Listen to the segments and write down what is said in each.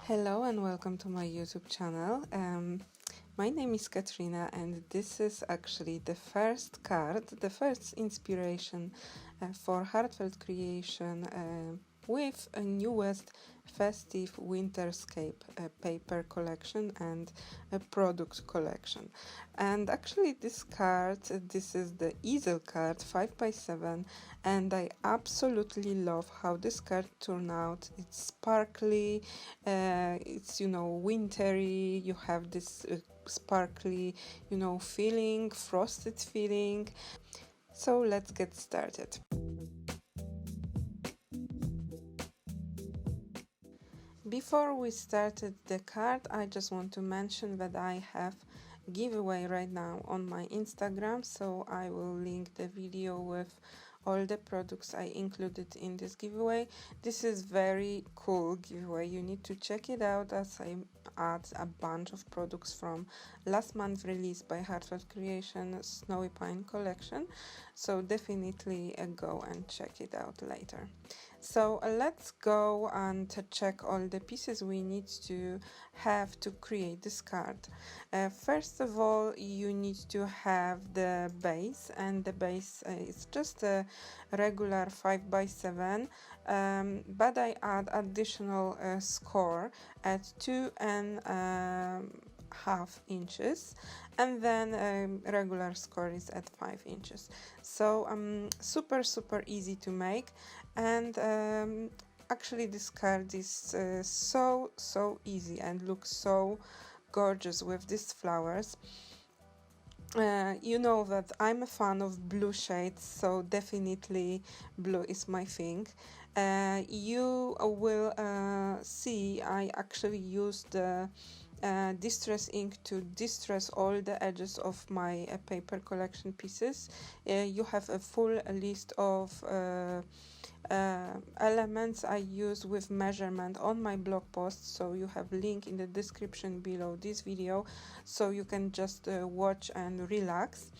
Hello and welcome to my YouTube channel. My name is Katarzyna and this is actually the first card, the first inspiration for Heartfelt Creation with a newest Festive Winterscape paper collection and a product collection. And actually this card, this is the Easel card 5x7, and I absolutely love how this card turned out. It's sparkly, it's wintry, you have this sparkly feeling, frosted feeling. So let's get started. Before we started the card, I just want to mention that I have giveaway right now on my Instagram, so I will link the video with all the products I included in this giveaway. This is very cool giveaway, you need to check it out, as I add a bunch of products from last month release by Heartfelt Creation Snowy Pine collection, so definitely go and check it out later. So let's go and check all the pieces we need to have to create this card. First of all, you need to have the base, and the base is just a regular 5x7, but I add additional score at 2.5 inches, and then regular score is at 5 inches. So super easy to make, and actually this card is so easy and looks so gorgeous with these flowers. You know that I'm a fan of blue shades, so definitely blue is my thing. You will see I actually used the distress ink to distress all the edges of my paper collection pieces. You have a full list of elements I use with measurement on my blog post, so you have link in the description below this video, so you can just watch and relax.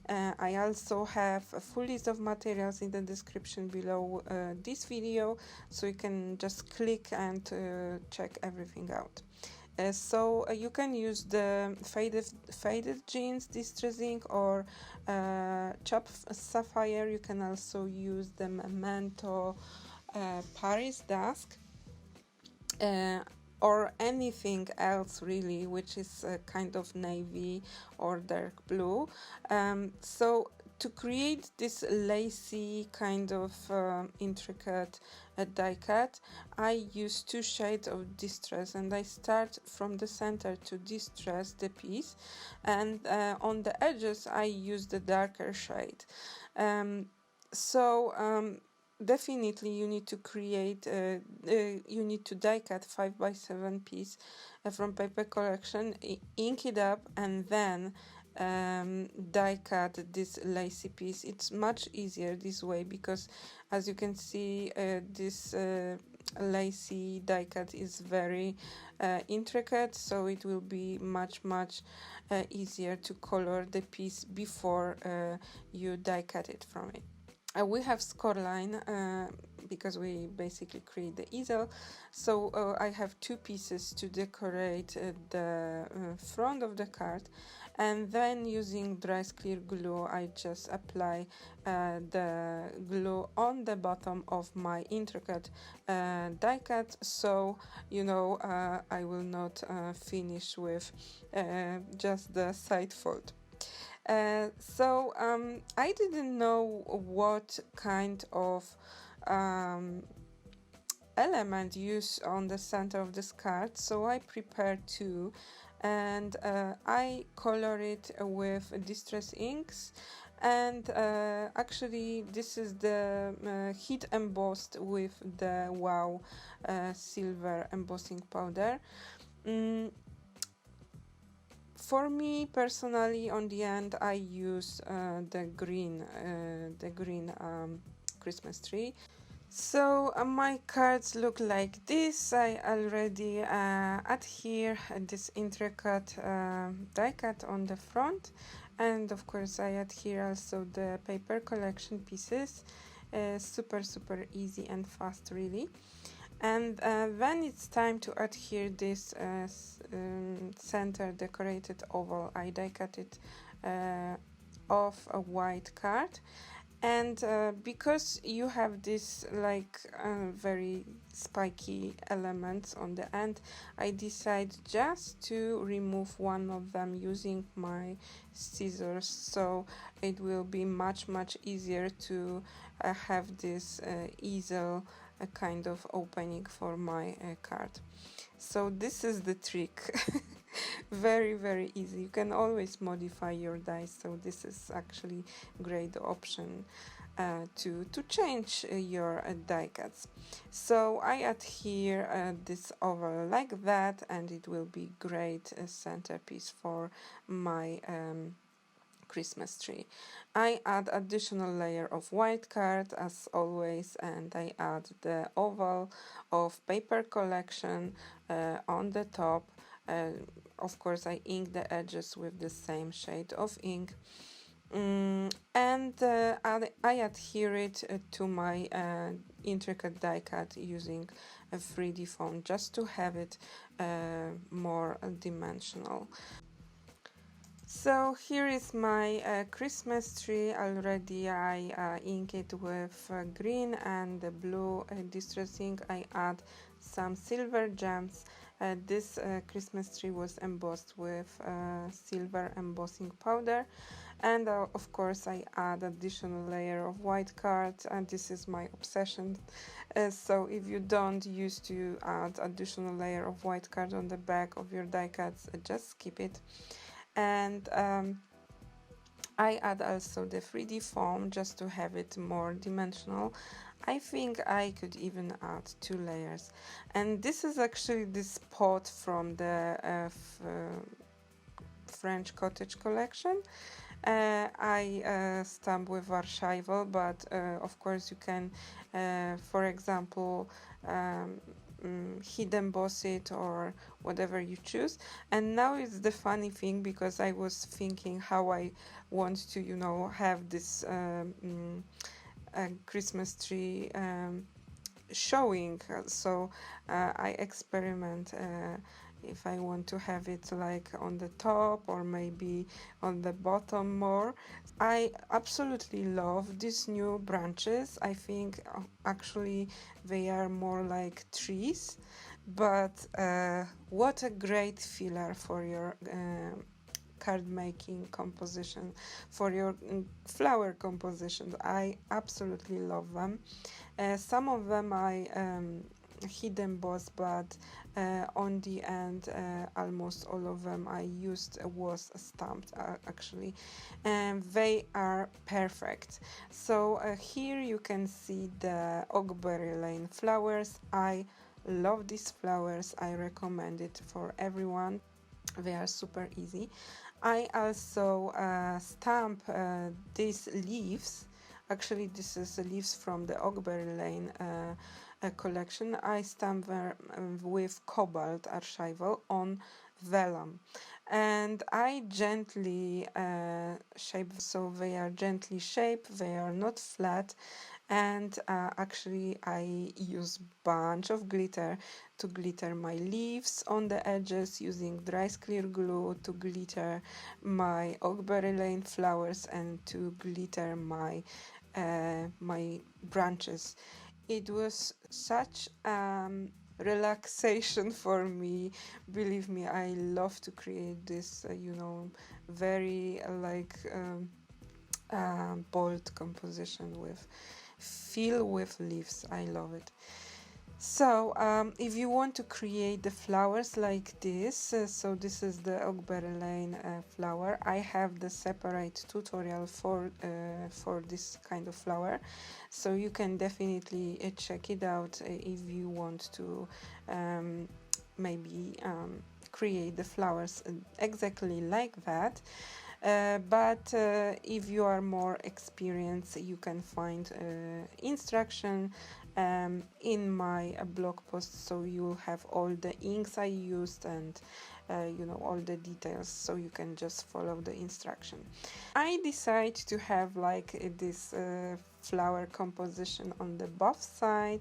I also have a full list of materials in the description below this video, so you can just click and check everything out. So you can use the faded jeans distress ink or chopped sapphire. You can also use the Memento Paris Dusk or anything else really, which is kind of navy or dark blue. So to create this lacy kind of intricate die cut, I use two shades of distress, and I start from the center to distress the piece, and on the edges I use the darker shade. Definitely you need to create you need to die cut 5x7 piece from paper collection, ink it up, and then die cut this lacy piece. It's much easier this way because, as you can see, this lacy die cut is very intricate, so it will be much easier to color the piece before you die cut it from it. We have scoreline because we basically create the easel, so I have two pieces to decorate the front of the card, and then using dry clear glue I just apply the glue on the bottom of my intricate die cut, so I will not finish with just the side fold. I didn't know what kind of element use on the center of this card, so I prepared two, and I color it with distress inks, and actually this is the heat embossed with the Wow silver embossing powder. For me personally, on the end, I use the green Christmas tree. So my cards look like this. I already adhere this intricate die cut on the front, and of course I adhere also the paper collection pieces. Super easy and fast really. And when it's time to adhere this center decorated oval, I die cut it off a white card. And because you have this like very spiky elements on the end, I decide just to remove one of them using my scissors, so it will be much easier to have this easel kind of opening for my card. So this is the trick. Very easy. You can always modify your dies, so this is actually great option to change your die cuts. So I adhere this oval like that, and it will be great centerpiece for my Christmas tree. I add additional layer of white card as always, and I add the oval of paper collection on the top. Of course, I ink the edges with the same shade of ink. And I adhere it to my intricate die cut using a 3D foam just to have it more dimensional. So here is my Christmas tree already. I ink it with green and blue distress ink. I add some silver gems. This Christmas tree was embossed with silver embossing powder, and of course I add additional layer of white card, and this is my obsession. So if you don't used to add additional layer of white card on the back of your die cuts, just skip it. And I add also the 3D foam just to have it more dimensional. I think I could even add 2 layers. And this is actually this pot from the French Cottage collection. I stamp with archival, but of course you can, for example, heat emboss it or whatever you choose. And now it's the funny thing, because I was thinking how I want to, you know, have this Christmas tree showing. So I experiment if I want to have it like on the top or maybe on the bottom more. I absolutely love these new branches. I think actually they are more like trees, but what a great filler for your card making composition, for your flower compositions. I absolutely love them. Some of them I heat emboss, but on the end almost all of them I used was stamped actually, and they are perfect. So here you can see the Oakberry Lane flowers. I love these flowers. I recommend it for everyone. They are super easy. I also stamp these leaves. Actually, this is the leaves from the Oakberry Lane collection. I stamp them with cobalt archival on vellum, and I gently shape, so they are gently shaped, they are not flat. And actually I use bunch of glitter to glitter my leaves on the edges, using dry clear glue to glitter my Oakberry Lane flowers and to glitter my my branches. It was such relaxation for me. Believe me, I love to create this you know, very bold composition with fill with leaves. I love it. So if you want to create the flowers like this, so this is the Oakberry Lane flower. I have the separate tutorial for this kind of flower, so you can definitely check it out if you want to maybe create the flowers exactly like that. But if you are more experienced, you can find instruction in my blog post, so you'll have all the inks I used and you know, all the details, so you can just follow the instruction. I decide to have like this flower composition on the both side,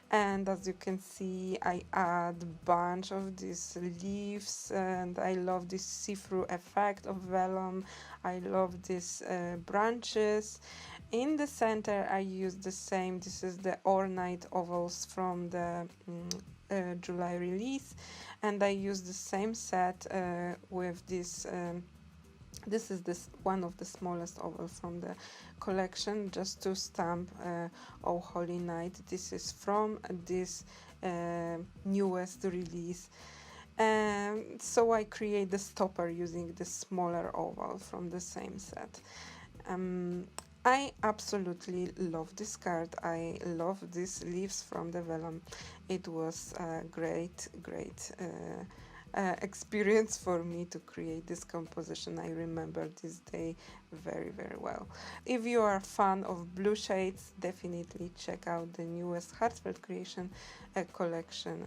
And as you can see, I add a bunch of these leaves, and I love this see-through effect of vellum. I love these branches. In the center I use the same, this is the Ornate ovals from the July release, and I use the same set with this this is this one of the smallest oval from the collection, just to stamp Oh Holy Night. This is from this newest release. So I create the stopper using the smaller oval from the same set. I absolutely love this card. I love these leaves from the vellum. It was a great experience for me to create this composition. I remember this day very, very well. If you are a fan of blue shades, definitely check out the newest Heartfelt Creation collection,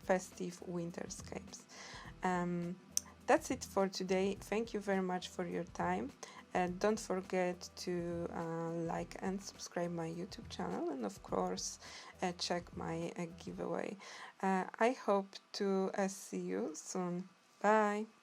Festive Winterscapes. That's it for today. Thank you very much for your time. Don't forget to like and subscribe my YouTube channel, and of course check my giveaway. I hope to see you soon. Bye!